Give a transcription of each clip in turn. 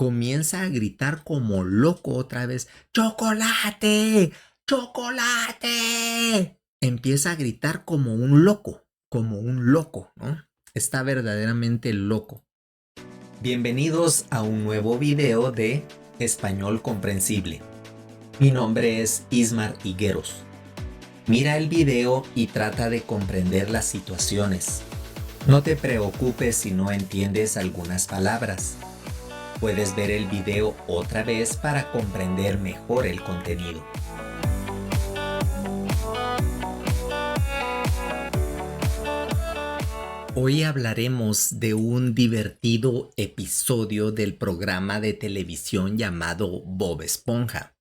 comienza a gritar como loco otra vez. ¡Chocolate! ¡Chocolate! Empieza a gritar como un loco, ¿no? Está verdaderamente loco. Bienvenidos a un nuevo video de Español Comprensible. Mi nombre es Ismar Higueros. Mira el video y trata de comprender las situaciones. No te preocupes si no entiendes algunas palabras. Puedes ver el video otra vez para comprender mejor el contenido. Hoy hablaremos de un divertido episodio del programa de televisión llamado Bob Esponja.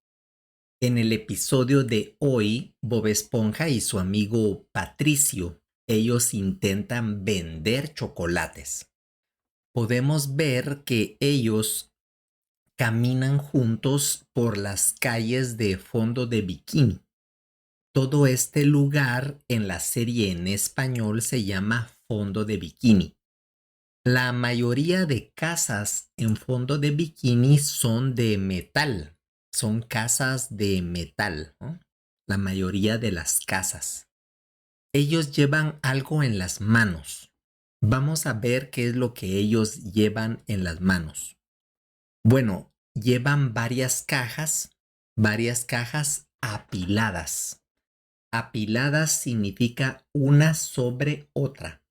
En el episodio de hoy, Bob Esponja y su amigo Patricio, ellos intentan vender chocolates. Podemos ver que ellos caminan juntos por las calles de Fondo de Bikini. Todo este lugar en la serie en español se llama Fondo de Bikini. La mayoría de casas en Fondo de Bikini son de metal. Son casas de metal, ¿no? La mayoría de las casas. Ellos llevan algo en las manos. Vamos a ver qué es lo que ellos llevan en las manos. Bueno, llevan varias cajas apiladas. Apiladas significa una sobre otra.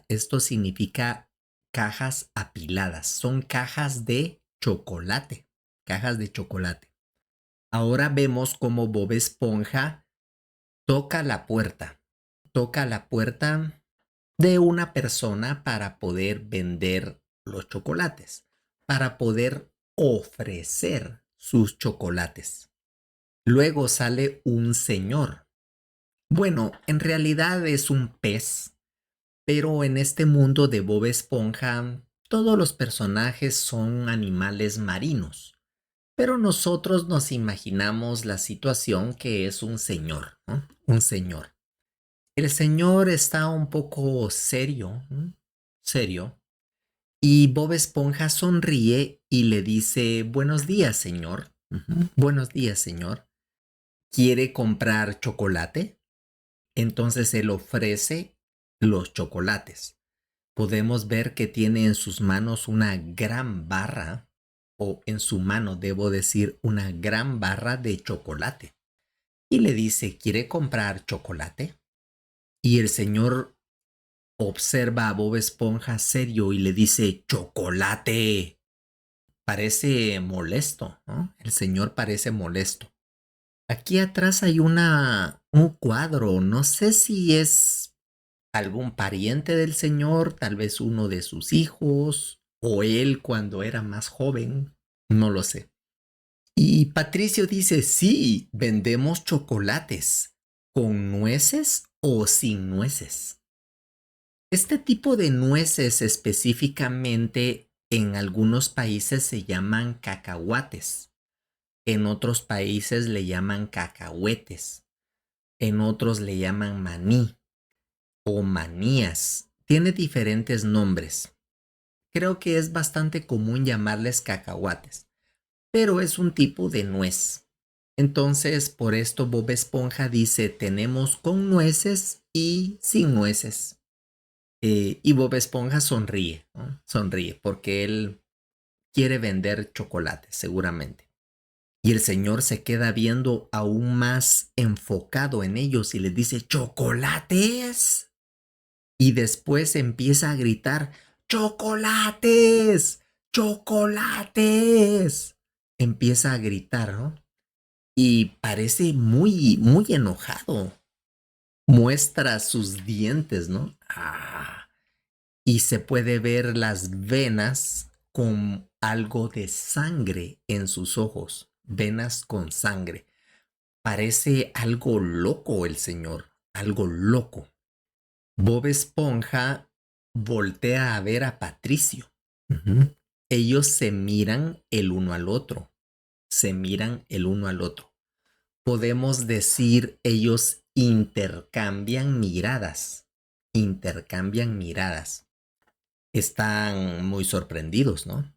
Esto significa cajas apiladas. Son cajas de chocolate. Ahora vemos cómo Bob Esponja toca la puerta. Toca la puerta de una persona para poder vender los chocolates, para poder ofrecer sus chocolates. Luego sale un señor. Bueno, en realidad es un pez, pero en este mundo de Bob Esponja, todos los personajes son animales marinos. Pero nosotros nos imaginamos la situación que es un señor, ¿no? Un señor. El señor está un poco serio, ¿no? Serio. Y Bob Esponja sonríe y le dice, buenos días, señor. Buenos días, señor. ¿Quiere comprar chocolate? Entonces él ofrece los chocolates. Podemos ver que tiene en sus manos una gran barra, o en su mano debo decir, una gran barra de chocolate. Y le dice, ¿quiere comprar chocolate? Y el señor observa a Bob Esponja serio y le dice, ¡chocolate! Parece molesto, ¿no? El señor parece molesto. Aquí atrás hay un cuadro, no sé si es algún pariente del señor, tal vez uno de sus hijos, o él cuando era más joven, no lo sé. Y Patricio dice, sí, vendemos chocolates, con nueces o sin nueces. Este tipo de nueces específicamente en algunos países se llaman cacahuates, en otros países le llaman cacahuetes, en otros le llaman maní o manías. Tiene diferentes nombres. Creo que es bastante común llamarles cacahuates, pero es un tipo de nuez. Entonces, por esto Bob Esponja dice, tenemos con nueces y sin nueces. Y Bob Esponja sonríe, ¿no? Sonríe porque él quiere vender chocolate, seguramente. Y el señor se queda viendo aún más enfocado en ellos y les dice, ¿chocolates? Y después empieza a gritar, ¡chocolates! ¡Chocolates! Empieza a gritar, ¿no? Y parece muy enojado. Muestra sus dientes, ¿no? Y se puede ver las venas con algo de sangre en sus ojos. Venas con sangre. Parece algo loco el señor, algo loco. Bob Esponja voltea a ver a Patricio. Ellos se miran el uno al otro. Podemos decir ellos intercambian miradas. Están muy sorprendidos, ¿no?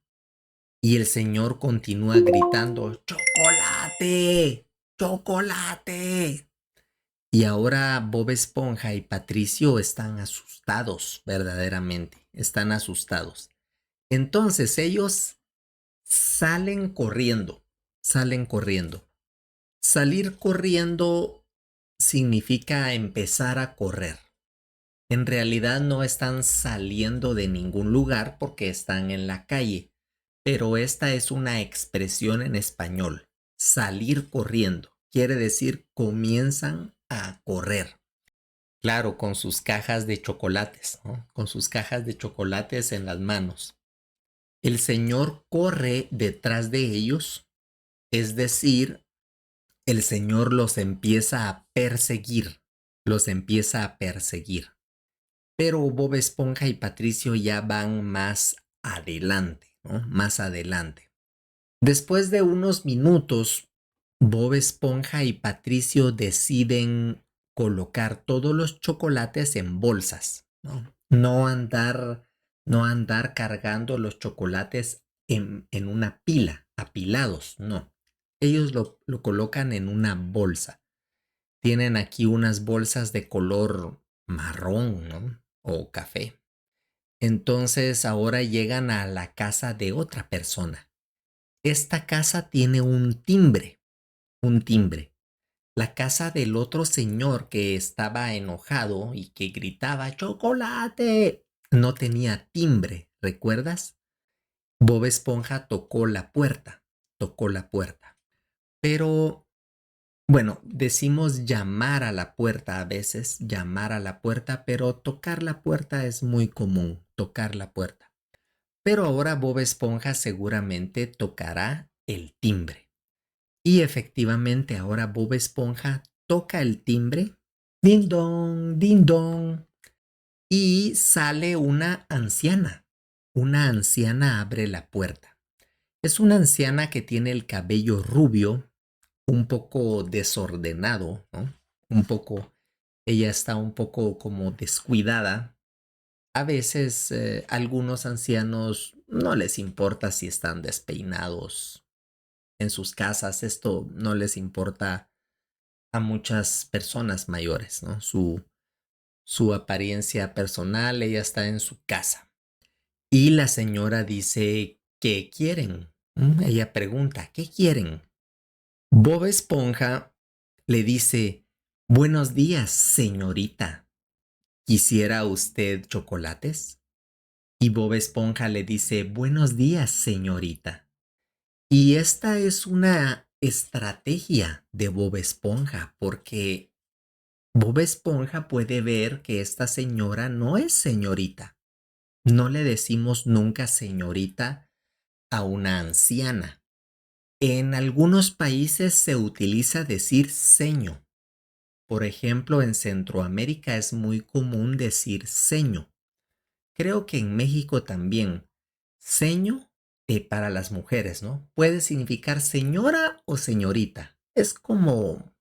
Y el señor continúa gritando, ¡chocolate! ¡Chocolate! Y ahora Bob Esponja y Patricio están asustados, verdaderamente, están asustados. Entonces ellos salen corriendo, salen corriendo. Salir corriendo significa empezar a correr. En realidad no están saliendo de ningún lugar porque están en la calle, pero esta es una expresión en español. Salir corriendo quiere decir comienzan a correr. Claro, con sus cajas de chocolates, ¿no? Con sus cajas de chocolates en las manos. El señor corre detrás de ellos, es decir, el señor los empieza a perseguir, los empieza a perseguir. Pero Bob Esponja y Patricio ya van más adelante, ¿no? Más adelante. Después de unos minutos, Bob Esponja y Patricio deciden colocar todos los chocolates en bolsas, ¿no? No andar cargando los chocolates en una pila, apilados, no. Ellos lo colocan en una bolsa. Tienen aquí unas bolsas de color marrón, ¿no? O café. Entonces ahora llegan a la casa de otra persona. Esta casa tiene un timbre, un timbre. La casa del otro señor que estaba enojado y que gritaba ¡chocolate! No tenía timbre, ¿recuerdas? Bob Esponja tocó la puerta. Pero, bueno, decimos llamar a la puerta a veces, llamar a la puerta, pero tocar la puerta es muy común, tocar la puerta. Pero ahora Bob Esponja seguramente tocará el timbre. Y efectivamente ahora Bob Esponja toca el timbre. Ding dong, ding dong. Y sale una anciana. Una anciana abre la puerta. Es una anciana que tiene el cabello rubio, un poco desordenado, ¿no? Ella está un poco como descuidada. A veces algunos ancianos no les importa si están despeinados en sus casas. Esto no les importa a muchas personas mayores, ¿no? Su apariencia personal, ella está en su casa. Y la señora dice, ¿qué quieren? Ella pregunta, ¿qué quieren? Bob Esponja le dice, buenos días, señorita. ¿Quisiera usted chocolates? Y Bob Esponja le dice, buenos días, señorita. Y esta es una estrategia de Bob Esponja, porque Bob Esponja puede ver que esta señora no es señorita. No le decimos nunca señorita a una anciana. En algunos países se utiliza decir seño. Por ejemplo, en Centroamérica es muy común decir seño. Creo que en México también. Seño para las mujeres, ¿no? Puede significar señora o señorita. Es como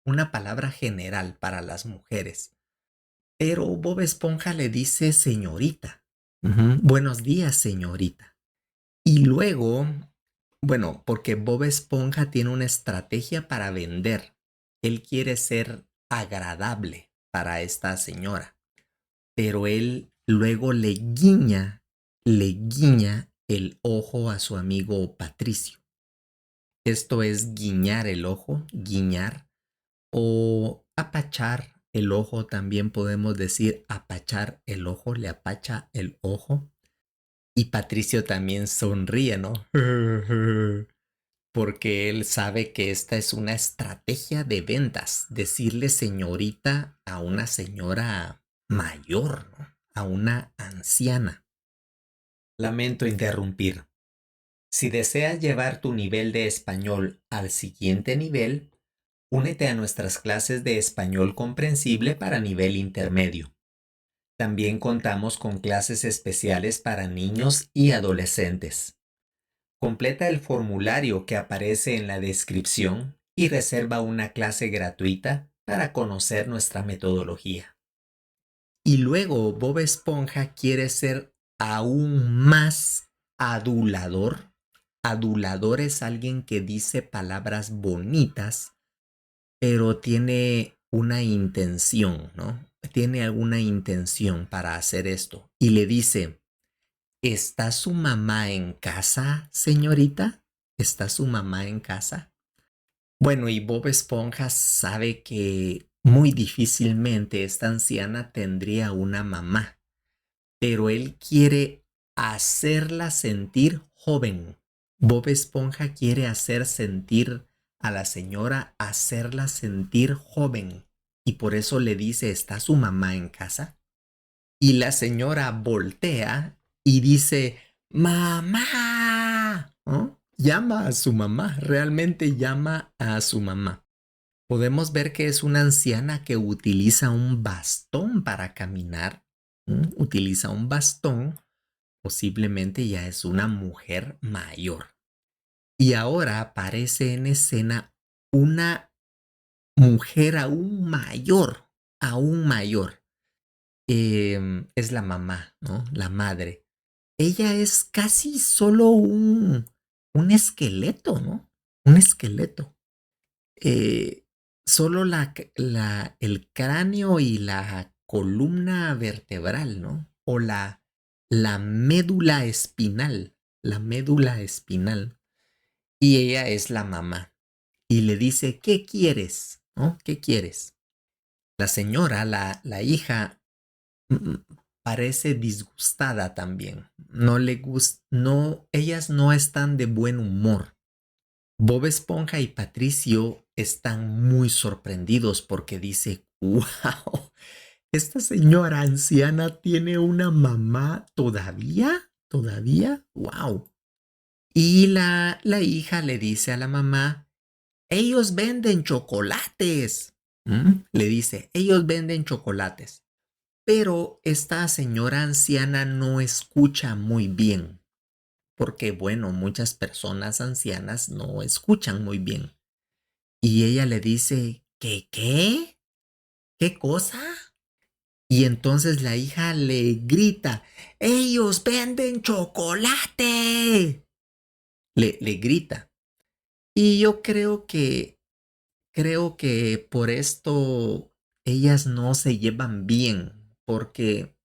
una palabra general para las mujeres. Pero Bob Esponja le dice señorita. Buenos días, señorita. Y luego, bueno, porque Bob Esponja tiene una estrategia para vender. Él quiere ser agradable para esta señora. Pero él luego le guiña el ojo a su amigo Patricio. Esto es guiñar el ojo, guiñar, o apachar el ojo, también podemos decir apachar el ojo, le apacha el ojo. Y Patricio también sonríe, ¿no? Porque él sabe que esta es una estrategia de ventas, decirle señorita a una señora mayor, ¿no? A una anciana. Lamento interrumpir. Si deseas llevar tu nivel de español al siguiente nivel, únete a nuestras clases de español comprensible para nivel intermedio. También contamos con clases especiales para niños y adolescentes. Completa el formulario que aparece en la descripción y reserva una clase gratuita para conocer nuestra metodología. Y luego Bob Esponja quiere ser aún más adulador Adulador es alguien que dice palabras bonitas, pero tiene una intención, ¿no? Tiene alguna intención para hacer esto. Y le dice, ¿está su mamá en casa, señorita? ¿Está su mamá en casa? Bueno, y Bob Esponja sabe que muy difícilmente esta anciana tendría una mamá, pero él quiere hacerla sentir joven. Bob Esponja quiere hacer sentir a la señora, hacerla sentir joven. Y por eso le dice, ¿está su mamá en casa? Y la señora voltea y dice, mamá, ¿no? Llama a su mamá, realmente llama a su mamá. Podemos ver que es una anciana que utiliza un bastón para caminar. Utiliza un bastón, posiblemente ya es una mujer mayor. Y ahora aparece en escena una mujer aún mayor. Es la mamá, ¿no? La madre. Ella es casi solo un esqueleto, ¿no? Un esqueleto. eh, Solo el cráneo y la columna vertebral, ¿no? O la médula espinal, la médula espinal. Y ella es la mamá. Y le dice, ¿qué quieres? ¿No? ¿Qué quieres? La señora, la hija, parece disgustada también. No le gusta, no, ellas no están de buen humor. Bob Esponja y Patricio están muy sorprendidos porque dice, wow, esta señora anciana tiene una mamá todavía, todavía, wow. Y la hija le dice a la mamá, ellos venden chocolates. Le dice, ellos venden chocolates. Pero esta señora anciana no escucha muy bien porque, bueno, muchas personas ancianas no escuchan muy bien. Y ella le dice, ¿qué? ¿Qué cosa? Y entonces la hija le grita, ¡ellos venden chocolate! Le grita. Y yo creo que por esto ellas no se llevan bien, porque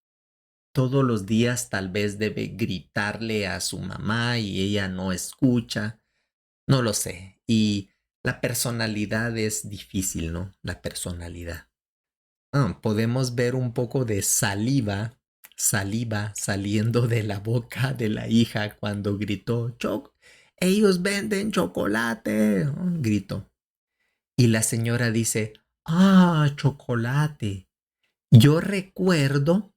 todos los días tal vez debe gritarle a su mamá y ella no escucha. No lo sé. Y la personalidad es difícil, ¿no? La personalidad. Podemos ver un poco de saliva saliendo de la boca de la hija cuando gritó, ellos venden chocolate, gritó. Y la señora dice, chocolate. Yo recuerdo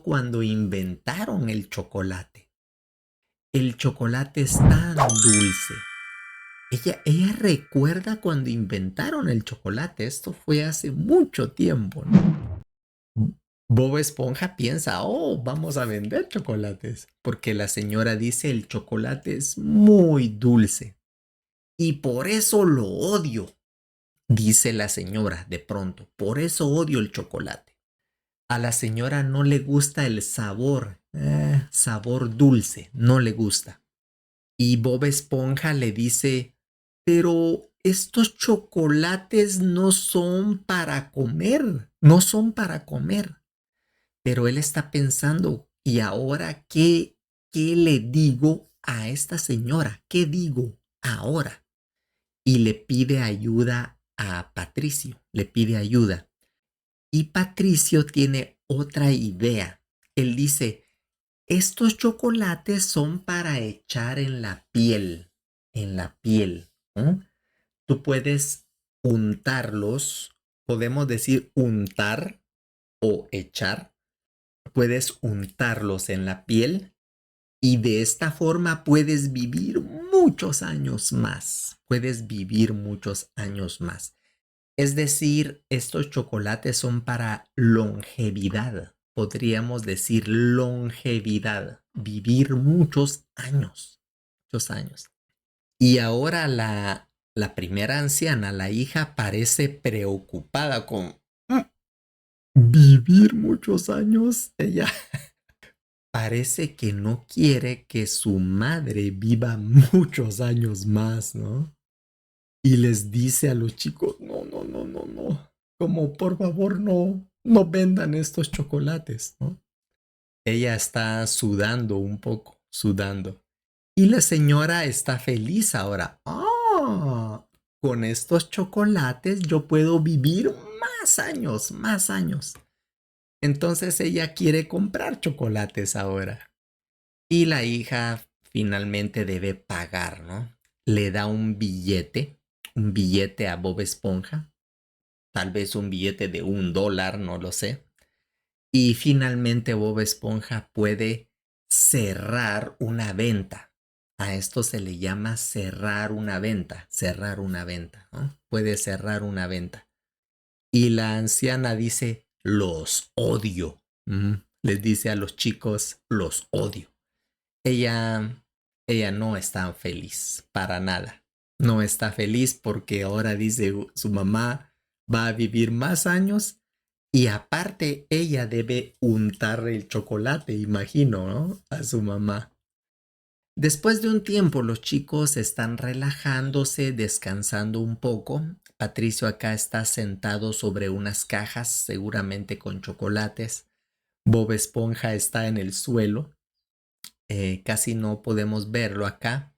cuando inventaron el chocolate. El chocolate es tan dulce. Ella recuerda cuando inventaron el chocolate. Esto fue hace mucho tiempo, ¿no? Bob Esponja piensa, vamos a vender chocolates. Porque la señora dice, el chocolate es muy dulce. Y por eso lo odio, dice la señora de pronto. Por eso odio el chocolate. A la señora no le gusta el sabor, sabor dulce, no le gusta. Y Bob Esponja le dice, pero estos chocolates no son para comer, no son para comer. Pero él está pensando, ¿y ahora qué le digo a esta señora? ¿Qué digo ahora? Y le pide ayuda a Patricio, le pide ayuda. Y Patricio tiene otra idea. Él dice, estos chocolates son para echar en la piel. ¿No? Tú puedes untarlos, podemos decir untar o echar. Puedes untarlos en la piel y de esta forma puedes vivir muchos años más. Puedes vivir muchos años más. Es decir, estos chocolates son para longevidad. Podríamos decir longevidad, vivir muchos años, muchos años. Y ahora la primera anciana, la hija, parece preocupada con vivir muchos años. Ella parece que no quiere que su madre viva muchos años más, ¿no? Y les dice a los chicos, no, no, no, no, no, como por favor no vendan estos chocolates, ¿no? Ella está sudando un poco, sudando. Y la señora está feliz ahora. Ah, con estos chocolates yo puedo vivir más años, más años. Entonces ella quiere comprar chocolates ahora. Y la hija finalmente debe pagar, ¿no? Le da un billete a Bob Esponja, tal vez un billete de $1, no lo sé. Y finalmente Bob Esponja puede cerrar una venta. A esto se le llama cerrar una venta, ¿no? Puede cerrar una venta. Y la anciana dice, los odio. Les dice a los chicos, los odio. Ella, ella no está feliz, para nada. No está feliz porque ahora dice su mamá va a vivir más años y aparte ella debe untar el chocolate, imagino, ¿no? A su mamá. Después de un tiempo los chicos están relajándose, descansando un poco. Patricio acá está sentado sobre unas cajas, seguramente con chocolates. Bob Esponja está en el suelo. Casi no podemos verlo acá,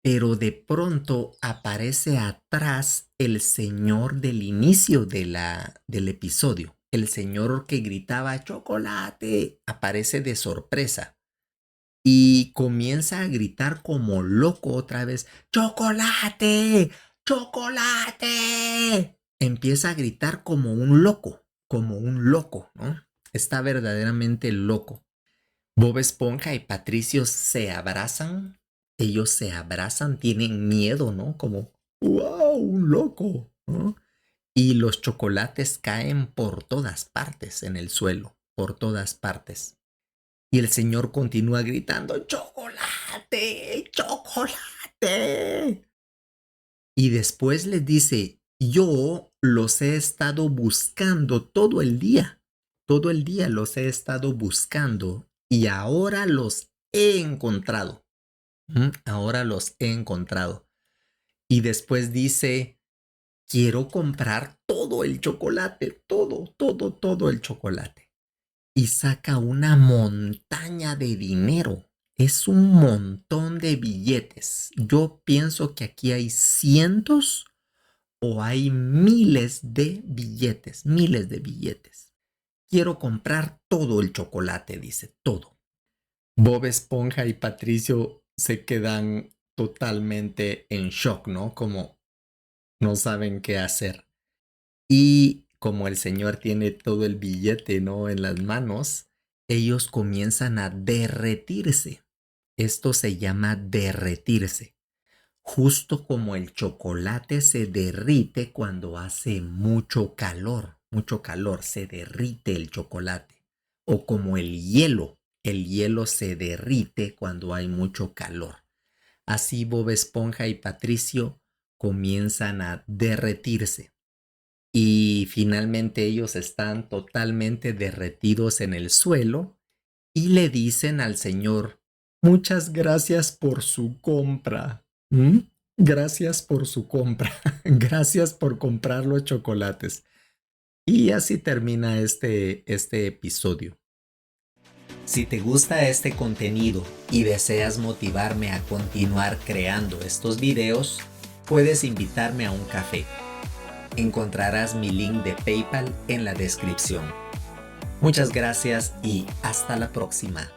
pero de pronto aparece atrás el señor del inicio del episodio. El señor que gritaba chocolate aparece de sorpresa y comienza a gritar como loco otra vez, chocolate, chocolate. Empieza a gritar como un loco, ¿no? Está verdaderamente loco. Bob Esponja y Patricio se abrazan. Ellos se abrazan, tienen miedo, ¿no? Como, wow, un loco, ¿no? Y los chocolates caen por todas partes en el suelo, por todas partes. Y el señor continúa gritando, chocolate, chocolate. Y después les dice, yo los he estado buscando todo el día. Todo el día los he estado buscando y ahora los he encontrado. Ahora los he encontrado. Y después dice, quiero comprar todo el chocolate, todo el chocolate. Y saca una montaña de dinero. Es un montón de billetes. Yo pienso que aquí hay cientos o hay miles de billetes, miles de billetes. Quiero comprar todo el chocolate, dice, todo. Bob Esponja y Patricio se quedan totalmente en shock, ¿no? Como no saben qué hacer. Y como el señor tiene todo el billete, ¿no? En las manos, ellos comienzan a derretirse. Esto se llama derretirse. Justo como el chocolate se derrite cuando hace mucho calor, se derrite el chocolate. O como el hielo se derrite cuando hay mucho calor. Así Bob Esponja y Patricio comienzan a derretirse. Y finalmente ellos están totalmente derretidos en el suelo y le dicen al señor, muchas gracias por su compra. Gracias por su compra. Gracias por comprar los chocolates. Y así termina este episodio. Si te gusta este contenido y deseas motivarme a continuar creando estos videos, puedes invitarme a un café. Encontrarás mi link de PayPal en la descripción. Muchas gracias y hasta la próxima.